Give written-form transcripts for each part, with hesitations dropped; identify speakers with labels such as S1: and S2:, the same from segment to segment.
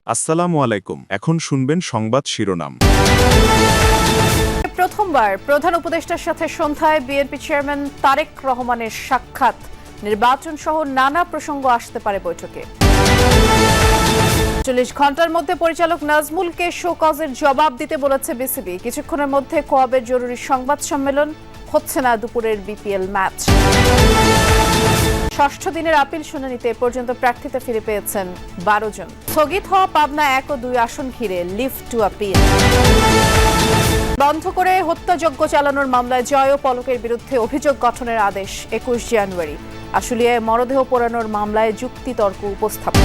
S1: আসসালামু আলাইকুম। এখন শুনবেন সংবাদ শিরোনাম।
S2: প্রথমবার প্রধান উপদেষ্টার সাথে সন্ধ্যায় বিএনপি চেয়ারম্যান তারেক রহমানের সাক্ষাৎ, নির্বাচন সহ নানা প্রসঙ্গ আসতে পারে বৈঠকে। ৪০ ঘন্টার মধ্যে পরিচালক নাজমুলকে শোকজের জবাব দিতে বলেছে বিসিবি। কিছুক্ষণের মধ্যে কোয়াবের জরুরি সংবাদ সম্মেলন, হচ্ছে না দুপুরের বিপিএল ম্যাচ। ষষ্ঠ দিনের আপিল শুনানিতে পর্যন্ত প্রার্থিতা ফিরে পেয়েছেন ১২ জন। স্থগিত হওয়া পাবনা ১ ও ২ আসন ঘিরে লিভ টু আপিল। বন্ধ করে হত্যাযজ্ঞ চালানোর মামলায় জয় ও পলকের বিরুদ্ধে অভিযোগ গঠনের আদেশ ২১ জানুয়ারি। আশুলিয়ায় মরদেহ পোড়ানোর মামলায় যুক্তিতর্ক উপস্থাপন।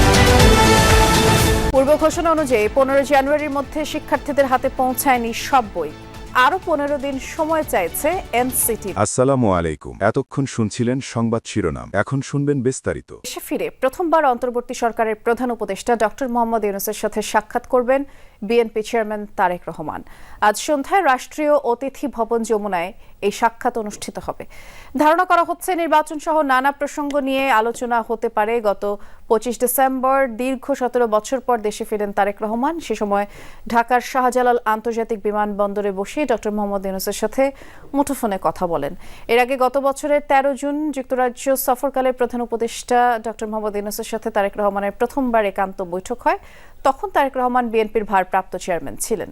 S2: পূর্ব ঘোষণা অনুযায়ী ১৫ জানুয়ারির মধ্যে শিক্ষার্থীদের হাতে পৌঁছায়নি সব বই, আরো ১৫ দিন সময় চাইছে এনসিটি।
S3: আসসালামু আলাইকুম। এতক্ষণ শুনছিলেন সংবাদ শিরোনাম, এখন শুনবেন বিস্তারিত।
S2: দেশে ফিরে প্রথমবার অন্তর্বর্তী সরকারের প্রধান উপদেষ্টা ডক্টর মোহাম্মদ ইউনূসের সাথে সাক্ষাৎ করবেন বিএনপি চেয়ারম্যান তারেক রহমান। আজ সন্ধ্যায় রাষ্ট্রীয় অতিথি ভবন যমুনায় এই সাক্ষাৎ অনুষ্ঠিত হবে। ধারণা করা হচ্ছে নির্বাচন সহ নানা প্রসঙ্গ নিয়ে আলোচনা হতে পারে। গত ২৫ ডিসেম্বর দীর্ঘ ১৭ বছর পর দেশে ফিরেন তারেক রহমান। সে সময় ঢাকার শাহজালাল আন্তর্জাতিক বিমানবন্দরে বসে ডক্টর মোহাম্মদ ইউনূসের সাথে মুঠোফোনে কথা বলেন। এর আগে গত বছরের ১৩ জুন যুক্তরাজ্য সফরকালে প্রধান উপদেষ্টা ডক্টর মোহাম্মদ ইউনূসের সাথে তারেক রহমানের প্রথমবার একান্ত বৈঠক হয়। তখন তারেক রহমান বিএনপির ভারপ্রাপ্ত চেয়ারম্যান ছিলেন।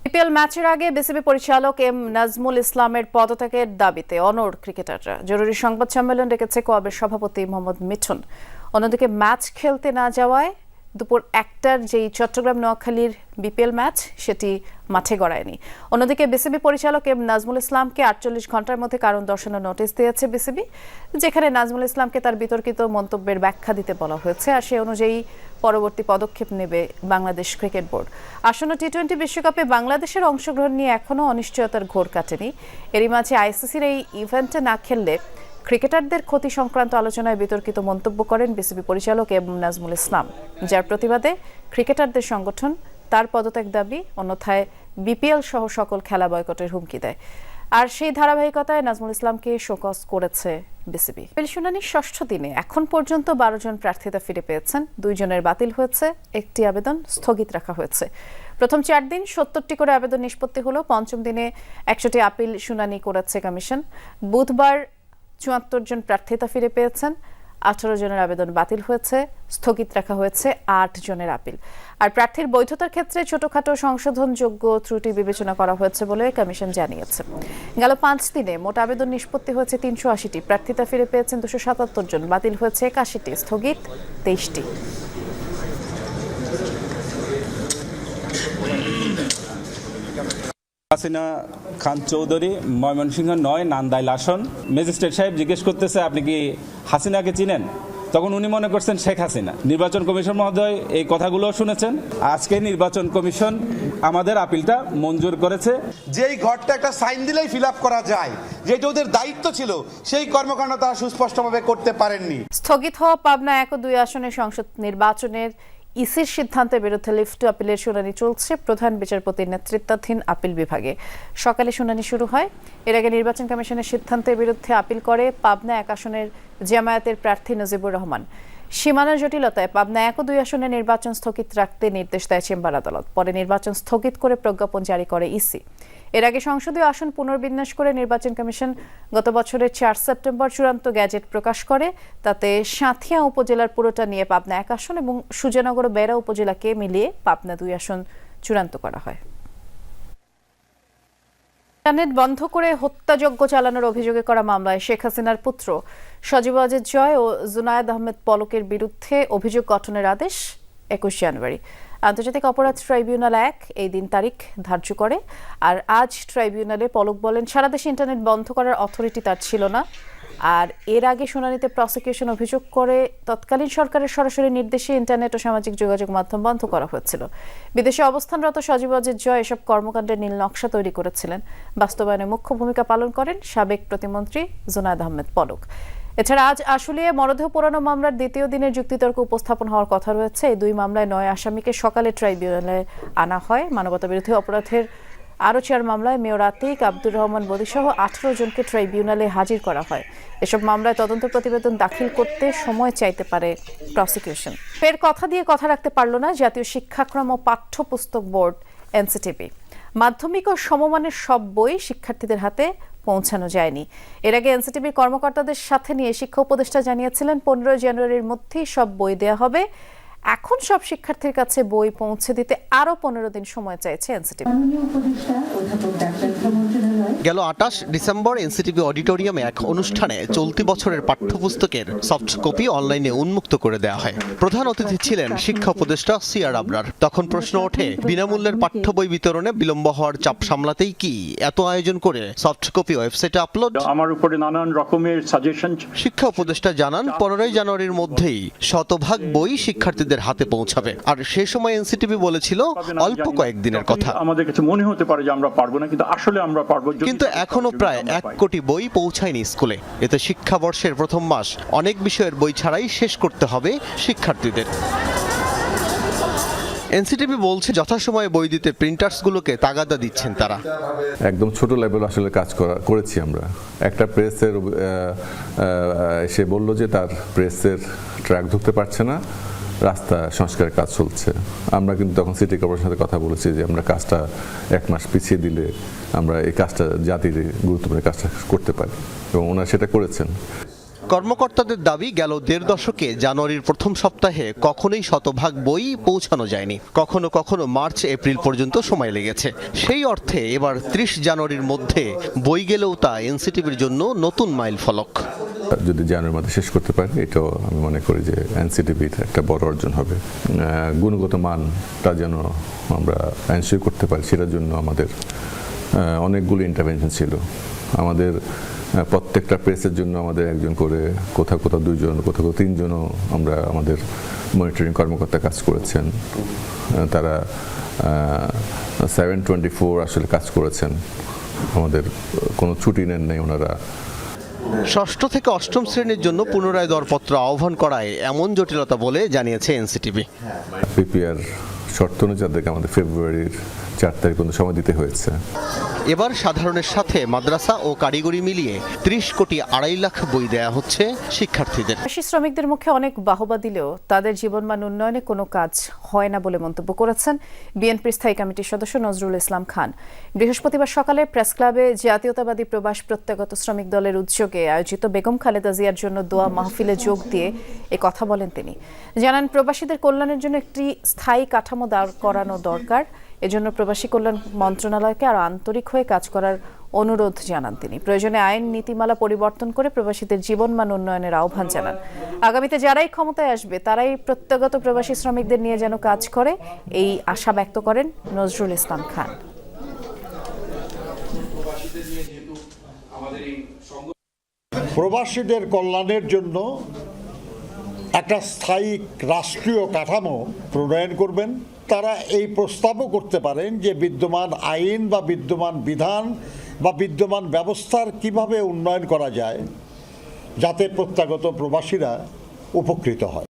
S2: বিপিএল ম্যাচের আগে বিসিবি পরিচালক এম নাজমুল ইসলামের পদত্যাগের দাবিতে অনড় ক্রিকেটাররা। জরুরি সংবাদ সম্মেলন ডেকেছে কোয়াবের সভাপতি মোহাম্মদ মিঠুন। অন্যদিকে ম্যাচ খেলতে না যাওয়ায় দুপুর ১টার যেই চট্টগ্রাম নোয়াখালীর বিপিএল ম্যাচ সেটি মাঠে গড়ায়নি। অন্যদিকে বিসিবি পরিচালক এম নাজমুল ইসলামকে ৪৮ ঘন্টার মধ্যে কারণ দর্শানোর নোটিশ দিয়েছে বিসিবি, যেখানে নাজমুল ইসলামকে তার বিতর্কিত মন্তব্যের ব্যাখ্যা দিতে বলা হয়েছে। আর সে অনুযায়ী পরবর্তী পদক্ষেপ নেবে বাংলাদেশ ক্রিকেট বোর্ড। আসন্ন টি-২০ বিশ্বকাপে বাংলাদেশের অংশগ্রহণ নিয়ে এখনও অনিশ্চয়তার ঘোর কাটেনি। এরই মাঝে আইসিসির এই ইভেন্টে না খেললে ক্রিকেটারদের ক্ষতি সংক্রান্ত আলোচনায় বিতর্কিত মন্তব্য করেন বিসিবি পরিচালক এম নাজমুল ইসলাম, যার প্রতিবাদে ক্রিকেটারদের সংগঠন তার পদত্যাগ দাবি, অন্যথায় বিপিএল সহ সকল খেলা বয়কটের হুমকি দেয়। আর সেই ধারাবাহিকতায় নাজমুল ইসলামকে শোকজ করেছে বিসিবি। আপিল শুনানির ষষ্ঠ দিনে এখন পর্যন্ত ১২ জন প্রার্থিতা ফিরে পেয়েছেন। ২ জনের বাতিল হয়েছে, একটি আবেদন স্থগিত রাখা হয়েছে। প্রথম ৪ দিন ৭০টি করে আবেদন নিষ্পত্তি হলো। পঞ্চম দিনে ১০০টি আপিল শুনানি করেছে কমিশন। বুধবার ৭৪ জন প্রার্থিতা ফিরে পেয়েছেন। ১৮ জনের আবেদন বাতিল হয়েছে, স্থগিত রাখা হয়েছে ৮ জনের আপিল। আর প্রার্থীর বৈধতার ক্ষেত্রে ছোটখাটো সংশোধনযোগ্য ত্রুটি বিবেচনা করা হয়েছে বলে কমিশন জানিয়েছে। গেল ৫ দিনে মোট আবেদন নিষ্পত্তি হয়েছে ৩৮০টি, প্রার্থিতা ফিরে পেয়েছেন ২৭৭ জন, বাতিল হয়েছে ৮১টি, স্থগিত ২৩টি।
S4: হাসিনা খান চৌধুরী, ময়মনসিংহ ৯ নান্দাইল আসন। ম্যাজিস্ট্রেট সাহেব জিজ্ঞেস করতেছে, আপনি কি হাসিনাকে চিনেন? তখন উনি মনে করছেন শেখ হাসিনা। নির্বাচন কমিশন মহোদয় এই কথাগুলো শুনেছেন। আজকে নির্বাচন কমিশন আমাদের আপিলটা মঞ্জুর করেছে।
S5: যেই ঘরটা একটা সাইন দিলেই ফিল আপ করা যায়, যেটা ওদের দায়িত্ব ছিল, সেই কর্মকাণ্ড তারা সুস্পষ্টভাবে করতে পারেননি।
S2: স্থগিত হওয়া পাবনা ১ ও ২ আসনের সংসদ নির্বাচনের ইসির সিদ্ধান্তের বিরুদ্ধে লিভ টু আপিলের শুনানি চলছে প্রধান বিচারপতির নেতৃত্বাধীন আপিল বিভাগে। সকালে শুনানি শুরু হয়। এর আগে নির্বাচন কমিশনের সিদ্ধান্তের বিরুদ্ধে আপিল করে পাবনা ১ আসনের জামায়াতের প্রার্থী নজিবুর রহমান। সীমানার জটিলতায় পাবনা ১ ও ২ আসনের নির্বাচন স্থগিত রাখতে নির্দেশ দেয় চেম্বার আদালত। পরে নির্বাচন স্থগিত করে প্রজ্ঞাপন জারি করে ইসি। এর আগে সংসদীয় আসন পুনর্বিন্যাস করে নির্বাচন কমিশন গত বছরের ৪ সেপ্টেম্বর চূড়ান্ত গ্যাজেট প্রকাশ করে। তাতে সাঁথিয়া উপজেলার পুরোটা নিয়ে পাবনা ১ আসন এবং সুজানগর ও বেড়া উপজেলাকে মিলিয়ে পাবনা ২ আসন চূড়ান্ত করা হয়। ইন্টারনেট বন্ধ করে হত্যাযজ্ঞ চালানোর অভিযোগে করা মামলায় শেখ হাসিনার পুত্র সজীব ওয়াজেদ জয় ও জুনায়েদ আহমেদ পলকের বিরুদ্ধে অভিযোগ গঠনের আদেশ ২১ জানুয়ারি। আন্তর্জাতিক অপরাধ ট্রাইব্যুনাল ১ এই দিন তারিখ ধার্য করে। আর আজ ট্রাইব্যুনালে পলক বলেন, সারা দেশে ইন্টারনেট বন্ধ করার অথরিটি তার ছিল না। আর এর আগে শুনানিতে প্রসিকিউশন অভিযোগ করে তৎকালীন সরকারের সরাসরি নির্দেশে ইন্টারনেট ও সামাজিক যোগাযোগ মাধ্যম বন্ধ করা হয়েছিল। বিদেশে অবস্থানরত সজীব ওয়াজেদ জয় এসব কর্মকাণ্ডের নীল নকশা তৈরি করেছিলেন। বাস্তবায়নে মুখ্য ভূমিকা পালন করেন সাবেক প্রতিমন্ত্রী জুনায়েদ আহমেদ পলক। এছাড়া আজ আশুলিয়ায় মরদেহ পোড়ানো মামলার দ্বিতীয় দিনের যুক্তিতর্ক উপস্থাপন হওয়ার কথা রয়েছে। এই ২ মামলায় ৯ আসামিকে সকালে ট্রাইব্যুনালে আনা হয়। মানবতাবিরোধী অপরাধের আরও 4 মামলায় মেয়র আতিক, আব্দুর রহমান বদিসহ 18 জনকে ট্রাইব্যুনালে হাজির করা হয়। এসব মামলায় তদন্ত প্রতিবেদন দাখিল করতে সময় চাইতে পারে প্রসিকিউশন। ফের কথা দিয়ে কথা রাখতে পারল না জাতীয় শিক্ষাক্রম ও পাঠ্যপুস্তক বোর্ড এনসিটিবি। মাধ্যমিক ও সমমানের সব বই শিক্ষার্থীদের হাতে পৌঁছানো যায়নি। এর আগে এনসিটিবির কর্মকর্তাদের সাথে নিয়ে শিক্ষা উপদেষ্টা জানিয়েছিলেন 15 জানুয়ারির মধ্যেই সব বই দেয়া হবে। এখন সব শিক্ষার্থীর কাছে বই পৌঁছে দিতে আরও 15 দিন সময় চাইছে এনসিটিবি।
S6: গেল 28 ডিসেম্বর এনসিটিবি অডিটোরিয়ামে এক অনুষ্ঠানে চলতি বছরের পাঠ্যপুস্তকের সফট কপি অনলাইনে উন্মুক্ত করে দেওয়া হয়। প্রধান অতিথি ছিলেন শিক্ষা উপদেষ্টা সিআর আবরার। তখন প্রশ্ন ওঠে, বিনামূল্যের পাঠ্য বই বিতরণে বিলম্ব হওয়ার চাপ সামলাতেই কি এত আয়োজন করে সফট কপি ওয়েবসাইটে আপলোড?
S7: আমার উপরে নানান রকমের সাজেশন।
S6: শিক্ষা উপদেষ্টা জানান 15 জানুয়ারির মধ্যেই শতভাগ বই শিক্ষার্থীদের হাতে পৌঁছাবে। আর সে সময় এনসিটিবি বলেছিল অল্প কয়েকদিনের কথা।
S7: আমাদের কাছে মনে হতে পারে যে আমরা পারবো না, কিন্তু আসলে আমরা পারবো।
S6: কিন্তু এখনো প্রায় 1 কোটি বই পৌঁছায়নি স্কুলে। এতে শিক্ষাবর্ষের প্রথম মাস অনেক বিষয়ের বই ছাড়াই শেষ করতে হবে শিক্ষার্থীদের। এনসিটিবি বলছে যথাসময়ে বই দিতে প্রিন্টার্সগুলোকে তাগাদা দিচ্ছেন তারা।
S8: একদম ছোট লেভেল আসলে কাজ করেছি আমরা। একটা প্রেসের সে বলল যে তার প্রেসের ট্র্যাক ধরতে পারছে না, রাস্তা সংস্কারের কাজ চলছে। আমরা কিন্তু তখন সিটি কর্পোরেশনের সাথে কথা বলেছি যে আমরা কাজটা 1 মাস পিছিয়ে দিলে আমরা এই কাজটা জাতির গুরুত্বপূর্ণ কাজটা করতে পারি, এবং ওনারা সেটা করেছেন।
S6: কর্মকর্তাদের দাবি, গেল 1.5 দশকে জানুয়ারির প্রথম সপ্তাহে কখনোই শতভাগ বই পৌঁছানো যায়নি। কখনো কখনো মার্চ এপ্রিল পর্যন্ত সময় লেগেছে। সেই অর্থে এবার 30 জানুয়ারির মধ্যে বই গেলেও তা এনসিটিবির জন্য নতুন মাইল ফলক।
S8: যদি জানুয়ারির মধ্যে শেষ করতে পারি, এটাও আমি মনে করি যে এনসিটিবির একটা বড় অর্জন হবে। গুণগত মানটা যেন আমরা এনশিওর করতে পারি, সেটার জন্য আমাদের অনেকগুলো ইন্টারভেনশন ছিল। আমাদের প্রত্যেকটা প্রেসের জন্য আমাদের একজন করে, কোথাও কোথাও 2 জন, কোথাও কোথাও 3 জনও আমরা আমাদের মনিটরিং কর্মকর্তা কাজ করেছেন। তারা 7/24 আসলে কাজ করেছেন, আমাদের কোনো ছুটি নেন নাই ওনারা।
S6: ষষ্ঠ থেকে অষ্টম শ্রেণীর জন্য পুনরায় দরপত্র আহ্বান করায় এমন জটিলতা বলে জানিয়েছে এনসিটিবি।
S8: পিপিআর শর্ত অনুযায়ী তাদেরকে আমাদের ফেব্রুয়ারির 4 তারিখ পর্যন্ত সময় দিতে হয়েছে।
S6: এবার সাধারণের সাথে মাদ্রাসা ও কারিগরি মিলিয়ে 30 কোটি 2.5 লাখ বই দেয়া হচ্ছে শিক্ষার্থীদের।
S2: প্রবাসী শ্রমিকদের মুখে অনেক বাহবা দিলেও তাদের জীবনমান উন্নয়নে কোনো কাজ হয় না বলে মন্তব্য করেছেন বিএনপির স্থায়ী কমিটির সদস্য নজরুল ইসলাম খান। বৃহস্পতিবার সকালে প্রেস ক্লাবে জাতীয়তাবাদী প্রবাস প্রত্যাগত শ্রমিক দলের উদ্যোগে আয়োজিত বেগম খালেদা জিয়ার জন্য দোয়া মাহফিলে যোগ দিয়ে এ কথা বলেন তিনি। জানান, প্রবাসীদের কল্যাণের জন্য একটি স্থায়ী কাঠামো দাঁড় করানো দরকার। এজন্য প্রবাসী কল্যাণ মন্ত্রণালয়কে আরও আন্তরিক হয়ে কাজ করার অনুরোধ জানান তিনি। প্রয়োজনে আইন নীতিমালা পরিবর্তন করে প্রবাসীদের জীবনমান উন্নয়নের আহ্বান জানান। আগামীতে যারাই ক্ষমতায় আসবে তারাই প্রত্যাগত প্রবাসী শ্রমিকদের নিয়ে যেন কাজ করে, এই আশা ব্যক্ত করেন নজরুল ইসলাম খান।
S9: প্রবাসীদের কল্যাণের জন্য একটা স্থায়ী রাষ্ট্রীয় কাঠামো প্রণয়ন করবেন। তারা এই প্রস্তাবও করতে পারেন যে বিদ্যমান আইন বা বিদ্যমান বিধান বা বিদ্যমান ব্যবস্থার কিভাবে উন্নয়ন করা যায়, যাতে প্রত্যাগত প্রবাসীরা উপকৃত হয়।